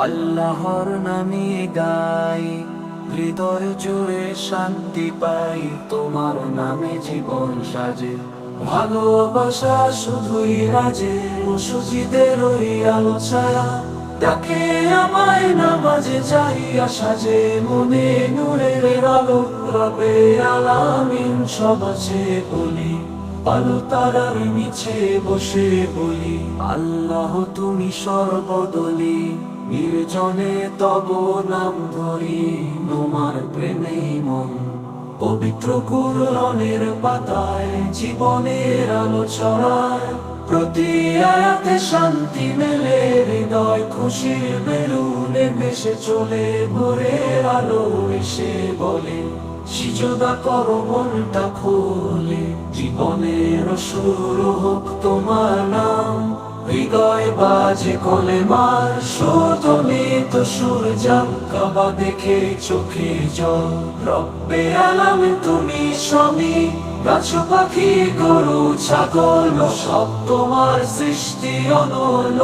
আল্লাহর নামে গাই, হৃদয় জুড়ে শান্তি পাই, তোমার নামে জীবন সাজে। ভালোবাসা শুধুই রাজে, মুসজিদের ওই আলো ছায়া ডাকে আমায় নামাজে যাইয়া সাজে, মনে নূরের আলো রবে আলামিন সমাজে বলি, আলো তারার নিচে বসে বলি, আল্লাহ তুমি সর্বদলি, নির্জনে তব নাম ধরি, তোমার প্রেমে মন পবিত্র কুরআনের পাতায় জীবনের আলো ছড়ায়, প্রতি আয়াতে শান্তি মেলে, হৃদয় খুশির বেলুনে ভেসে চলে, ভোরের আলো এসে বলে, সিজদা করো মনটা খুলে, জীবনের শুরু হোক তোমার নাম, হৃদয় বাজে কলেমার শোধনিত সুর, যান কাবা দেখে চোখে জল, রব্বে আলাম তুমি স্বামী, গাছ পাখি গরু ছাগল সব তোমার সৃষ্টি অনল।